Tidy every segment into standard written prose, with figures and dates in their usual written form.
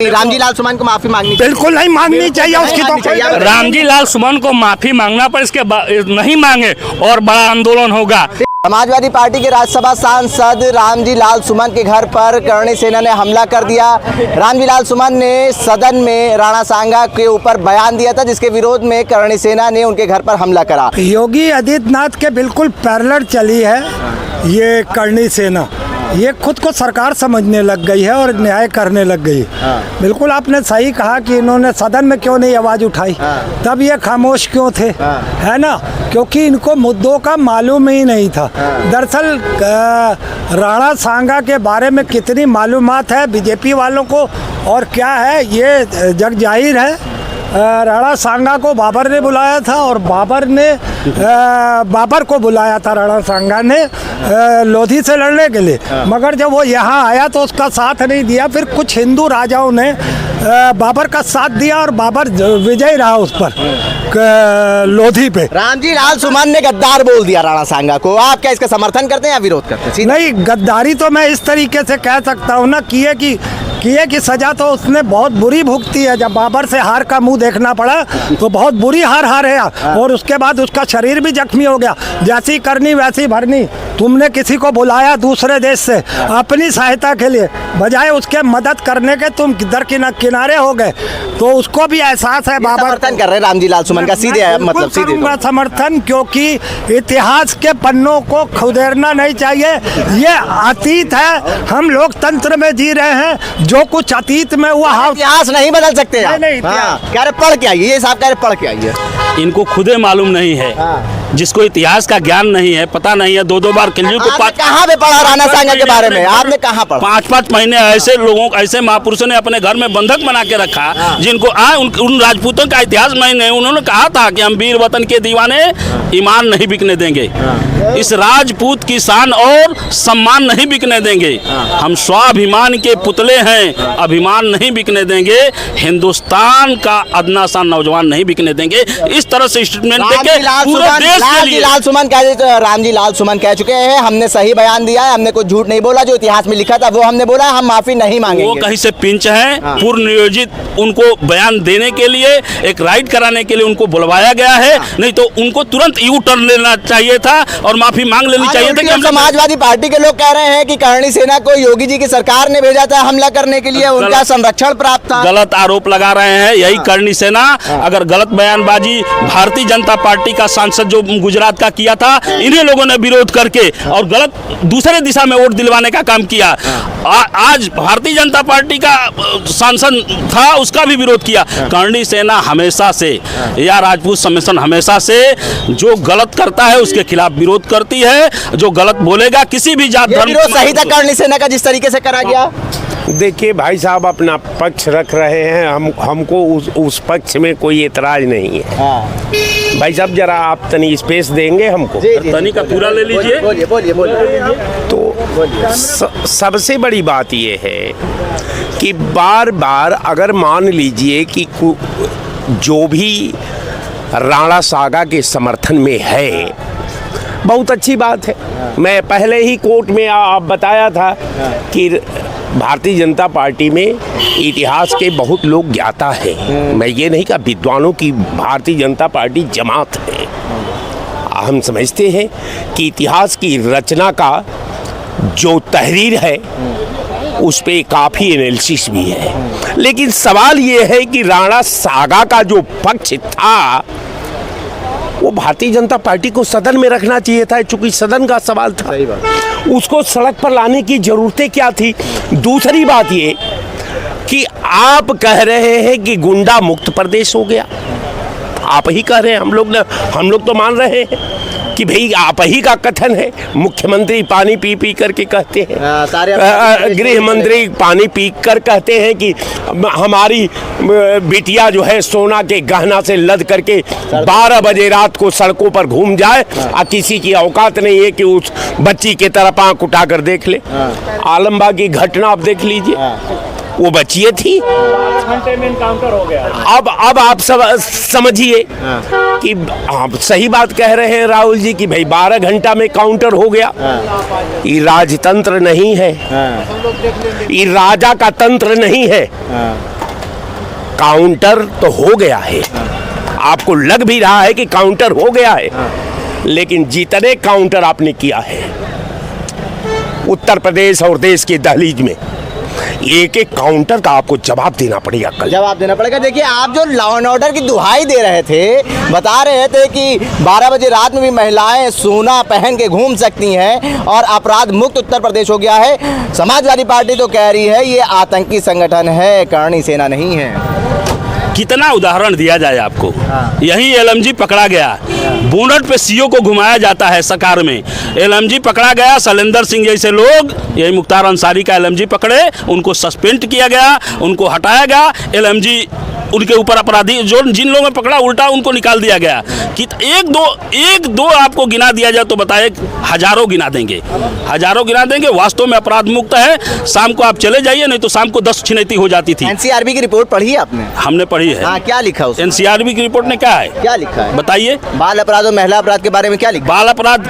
रामजी लाल सुमन को माफी मांगनी बिल्कुल नहीं मांगनी चाहिए उसकी तो। रामजी लाल सुमन को माफी मांगना पर इसके नहीं मांगे और बड़ा आंदोलन होगा। समाजवादी पार्टी के राज्यसभा सांसद रामजी लाल सुमन के घर पर करणी सेना ने हमला कर दिया। रामजी लाल सुमन ने सदन में राणा सांगा के ऊपर बयान दिया था, जिसके विरोध में करणी सेना ने उनके घर पर हमला करा। योगी आदित्यनाथ के बिल्कुल पैरेलल चली है ये करणी सेना। ये खुद को सरकार समझने लग गई है और न्याय करने लग गई। बिल्कुल आपने सही कहा कि इन्होंने सदन में क्यों नहीं आवाज़ उठाई, तब ये खामोश क्यों थे, है ना? क्योंकि इनको मुद्दों का मालूम ही नहीं था। दरअसल राणा सांगा के बारे में कितनी मालूमात है बीजेपी वालों को और क्या है ये जग जाहिर है। राणा सांगा को बाबर ने बुलाया था और बाबर को बुलाया था राणा सांगा ने लोधी से लड़ने के लिए, मगर जब वो यहाँ आया तो उसका साथ नहीं दिया। फिर कुछ हिंदू राजाओं ने बाबर का साथ दिया और बाबर विजयी रहा उस पर लोधी पे। रामजी लाल सुमन ने गद्दार बोल दिया राणा सांगा को। आप क्या इसका समर्थन करते हैं या विरोध करते हैं? नहीं, गद्दारी तो मैं इस तरीके से कह सकता हूँ ना, किए की सजा तो उसने बहुत बुरी भुगती है। जब बाबर से हार का मुंह देखना पड़ा तो बहुत बुरी हार है और उसके बाद उसका शरीर भी जख्मी हो गया। जैसी करनी वैसी भरनी। तुमने किसी को बुलाया दूसरे देश से अपनी सहायता के लिए, बजाय उसके मदद करने के तुम किनारे हो गए, तो उसको भी एहसास है। बाबर समर्थन कर रहे हैं रामजी लाल सुमन का, सीधे मतलब सीधे समर्थन, क्योंकि इतिहास के पन्नों को खुदेरना नहीं चाहिए। ये अतीत है, हम लोकतंत्र में जी रहे हैं। जो कुछ अतीत में हुआ इतिहास नहीं बदल सकते। नहीं, कह रहे पढ़ के आइए, ये साहब कह रहे पढ़ के आइए। इनको खुदे मालूम नहीं है। जिसको इतिहास का ज्ञान नहीं है, पता नहीं है, दो बार किल्ली को कहाँ पे पढ़ा राणा सांगा के बारे में? आपने कहाँ पढ़ा? 5 महीने ऐसे लोगों, ऐसे महापुरुषों ने अपने घर में बंधक बना के रखा जिनको उन राजपूतों का इतिहास नहीं। उन्होंने कहा था कि हम वीर वतन के दीवाने ईमान नहीं बिकने देंगे, इस राजपूत की शान और सम्मान नहीं बिकने देंगे। हम स्वाभिमान के पुतले हैं, अभिमान नहीं बिकने देंगे। हिंदुस्तान का अदना सा नौजवान नहीं बिकने देंगे। इस तरह से स्टेटमेंट देके पूरे देश के लिए रामजी लाल सुमन कह चुके हैं, हमने सही बयान दिया है, हमने कुछ झूठ नहीं बोला। जो इतिहास में लिखा था वो हमने बोला, हम माफी नहीं मांगेंगे। वो कहीं से पिंच है, पूर्व नियोजित उनको बयान देने के लिए, एक राइड कराने के लिए उनको बुलवाया गया है। नहीं तो उनको तुरंत यू टर्न लेना चाहिए था और माफी मांग लेनी चाहिए था। कि समाजवादी पार्टी के लोग कह रहे हैं कि करणी सेना को योगी जी की सरकार ने भेजा था हमला करने के लिए, उनका संरक्षण प्राप्त था। गलत आरोप लगा रहे हैं यही करणी सेना। अगर गलत बयानबाजी भारतीय जनता पार्टी का सांसद जो गुजरात का किया था, इन्हीं लोगों ने विरोध करके और गलत दूसरे दिशा में वोट दिलवाने का काम किया। आज भारतीय जनता पार्टी का सांसद था, उसका भी विरोध किया। करणी सेना हमेशा से या राजपूत सम्मेलन हमेशा से जो गलत करता है उसके खिलाफ विरोध करती है। जो गलत बोलेगा किसी भी जात धर्म सही था करणी सेना का जिस तरीके से करा गया। देखिए भाई साहब अपना पक्ष रख रहे हैं, हमको उस पक्ष में कोई एतराज नहीं है। भाई साहब जरा आप तनी स्पेस देंगे हमको? तनी का पूरा ले लीजिए। बोलिए। तो सबसे बड़ी बात ये है कि बार बार अगर मान लीजिए कि जो भी राणा सांगा के समर्थन में है, बहुत अच्छी बात है। मैं पहले ही कोर्ट में आप बताया था कि भारतीय जनता पार्टी में इतिहास के बहुत लोग ज्ञाता हैं। मैं ये नहीं कहा विद्वानों की भारतीय जनता पार्टी जमात है। हम समझते हैं कि इतिहास की रचना का जो तहरीर है उस पे काफ़ी एनालिसिस भी है। लेकिन सवाल ये है कि राणा सांगा का जो पक्ष था वो भारतीय जनता पार्टी को सदन में रखना चाहिए था, चूंकि सदन का सवाल था। उसको सड़क पर लाने की जरूरतें क्या थी? दूसरी बात ये कि आप कह रहे हैं कि गुंडा मुक्त प्रदेश हो गया। आप ही कह रहे हैं, हम लोग तो मान रहे हैं कि भाई आप ही का कथन है। मुख्यमंत्री पानी पी करके कहते हैं, गृह मंत्री पानी पी कर कहते हैं कि हमारी बिटिया जो है सोना के गहना से लद करके 12 बजे रात को सड़कों पर घूम जाए और किसी की औकात नहीं है कि उस बच्ची के तरफ आंख उठा कर देख ले। आलमबाग की घटना आप देख लीजिए, वो बच्ची थी। 5 घंटे में एनकाउंटर हो गया। अब आप सब समझिए कि आप सही बात कह रहे हैं राहुल जी कि भाई 12 घंटा में काउंटर हो गया। ये राजतंत्र नहीं है, ये राजा का तंत्र नहीं है। काउंटर तो हो गया है, आपको लग भी रहा है कि काउंटर हो गया है, लेकिन जितने काउंटर आपने किया है उत्तर प्रदेश और देश के दहलीज में, एक एक काउंटर का आपको जवाब देना पड़ेगा। कल जवाब देना पड़ेगा। देखिए, आप जो लॉ एंड ऑर्डर की दुहाई दे रहे थे, बता रहे थे कि 12 बजे रात में भी महिलाएं सोना पहन के घूम सकती हैं और अपराध मुक्त उत्तर प्रदेश हो गया है। समाजवादी पार्टी तो कह रही है ये आतंकी संगठन है, करणी सेना नहीं है। कितना उदाहरण दिया जाए आपको। यही एलएमजी पकड़ा गया, बोनट पे सीओ को घुमाया जाता है सरकार में। एलएमजी पकड़ा गया, शैलेंद्र सिंह जैसे लोग, यही मुख्तार अंसारी का एलएमजी पकड़े, उनको सस्पेंड किया गया, उनको हटाया गया। एलएमजी उनके ऊपर अपराधी जो जिन लोगों ने पकड़ा उल्टा उनको निकाल दिया गया। कि एक दो आपको गिना दिया जाए तो बताए, हजारों गिना देंगे, हजारों गिना देंगे। वास्तव में अपराध मुक्त है। शाम को आप चले जाइए, नहीं तो शाम को 10 छिनैती हो जाती थी। एनसीआरबी की रिपोर्ट पढ़ी है आपने? हमने पढ़ी है। हाँ, क्या लिखा उसमें? एनसीआरबी की रिपोर्ट ने क्या है, क्या लिखा है बताइए। बाल अपराध और महिला अपराध के बारे में क्या लिखा? बाल अपराध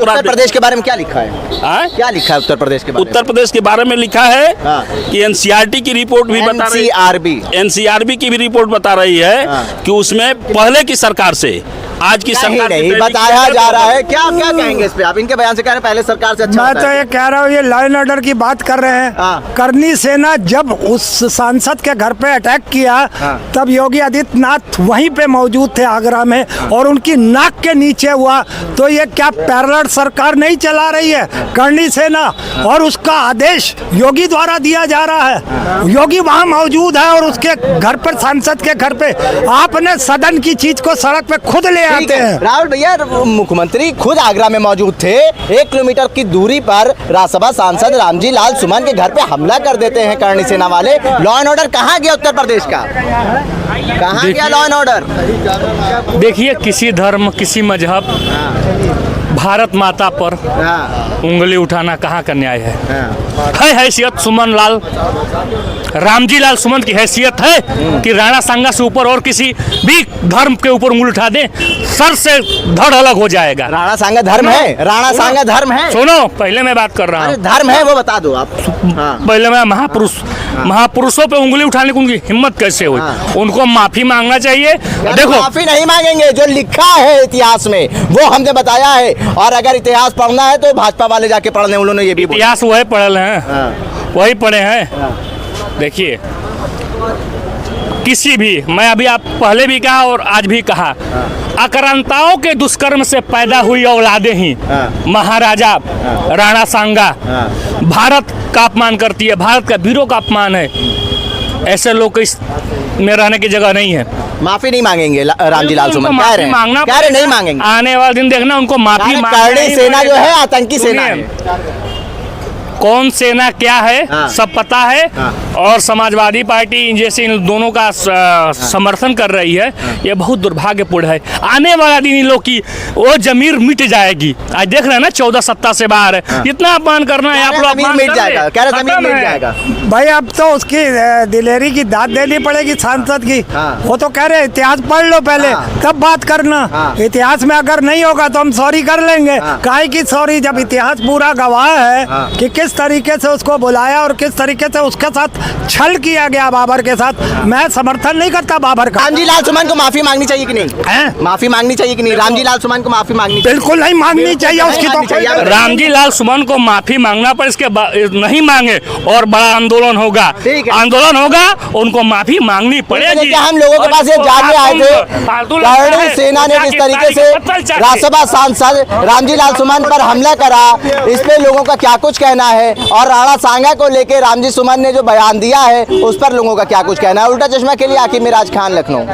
उत्तर प्रदेश के बारे में क्या लिखा है? क्या लिखा है उत्तर प्रदेश के बारे में? उत्तर प्रदेश के बारे में लिखा है कि एनसीईआरटी की रिपोर्ट भी बता रही है, एनसीईआरबी की भी रिपोर्ट बता रही है कि उसमें पहले की सरकार से आज की सरकार नहीं बताया जा रहा है। क्या क्या कहेंगे इस पे आप? इनके बयान से कह रहे हैं पहले सरकार से अच्छा मैं तो ये कह रहा हूँ, ये लॉ एंड ऑर्डर की बात कर रहे हैं। करणी सेना जब उस सांसद के घर पे अटैक किया तब योगी आदित्यनाथ वहीं पे मौजूद थे आगरा में, और उनकी नाक के नीचे हुआ। तो ये क्या पैरेलल सरकार नहीं चला रही है करणी सेना? और उसका आदेश योगी द्वारा दिया जा रहा है। योगी वहाँ मौजूद है और उसके घर पर, सांसद के घर पे आपने सदन की चीज को सड़क पे खुद ले आते हैं। राहुल भैया, मुख्यमंत्री खुद आगरा में मौजूद थे। 1 किलोमीटर की दूरी पर राज्यसभा सांसद रामजी लाल सुमन के घर पे हमला कर देते हैं करणी सेना वाले। लॉ एंड ऑर्डर कहाँ गया उत्तर प्रदेश का? कहाँ गया लॉ एंड ऑर्डर? देखिए, किसी धर्म, किसी मजहब, भारत माता पर उंगली उठाना कहाँ का न्याय है? हैसियत सुमन लाल, रामजी लाल सुमन की हैसियत है कि राणा सांगा से ऊपर और किसी भी धर्म के ऊपर उंगली उठा दे, सर से धड़ अलग हो जाएगा। राणा सांगा धर्म है? राणा सांगा धर्म है? सुनो, पहले मैं बात कर रहा हूँ। धर्म है वो बता दो आप। पहले मैं महापुरुषों पे उंगली उठाने की उनकी हिम्मत कैसे हुई? उनको माफी मांगना चाहिए। देखो, माफी नहीं मांगेंगे, जो लिखा है इतिहास में वो हमने बताया है। और अगर इतिहास पढ़ना है तो भाजपा वाले जाके पढ़ने, उन्होंने ये भी इतिहास वही पढ़े हैं, वही पढ़े हैं। देखिए, किसी भी, मैं अभी आप पहले भी कहा और आज भी कहा, आक्रांताओं के दुष्कर्म से पैदा हुई औलादें ही महाराजा राणा सांगा भारत का अपमान करती है, भारत का वीरों का अपमान है। ऐसे लोग को इस में रहने की जगह नहीं है। माफी नहीं मांगेंगे रामजी लाल सुमन कह रहे हैं, नहीं मांगेंगे। आने वाले दिन देखना उनको माफी करणी सेना जो है आतंकी सेना है। कौन सेना क्या है सब पता है। और समाजवादी पार्टी जैसे इन दोनों का समर्थन कर रही है, ये बहुत दुर्भाग्यपूर्ण है। आने वाला दिन इन लोग की वो जमीर मिट जाएगी। आज देख रहे हैं ना, 14 सत्ता से बाहर है। इतना अपमान करना है आप लोग, अपमान मिट जाएगा, कह रहे जमीर मिट जाएगा। भाई अब तो उसकी दिलेरी की दाद देनी पड़ेगी सांसद की। वो तो कह रहे इतिहास पढ़ लो पहले, तब बात करना। इतिहास में अगर नहीं होगा तो हम सॉरी कर लेंगे। काहे की सॉरी, जब इतिहास पूरा गवाह है कि किस तरीके से उसको बुलाया और किस तरीके से उसके साथ छल किया गया बाबर के साथ। मैं समर्थन नहीं करता बाबर का। रामजी लाल सुमन को माफी मांगनी चाहिए कि नहीं? माफी मांगनी चाहिए कि नहीं? रामजी लाल सुमन को माफी मांगनी बिल्कुल नहीं मांगनी चाहिए उसकी तो। रामजी लाल सुमन को माफी मांगना पर इसके नहीं मांगे और बड़ा आंदोलन होगा, आंदोलन होगा, उनको माफी मांगनी पड़ेगी। हम लोगों के पास ये जानने आए थे, करणी सेना ने जिस तरीके से राज्यसभा सांसद रामजी लाल सुमन पर हमला करा, इस पे लोगों का क्या कुछ कहना है? और राणा सांगा को लेकर रामजी सुमन ने जो बयान दिया है उस पर लोगों का क्या कुछ कहना है? उल्टा चश्मा के लिए आकिब मिराज खान, लखनऊ।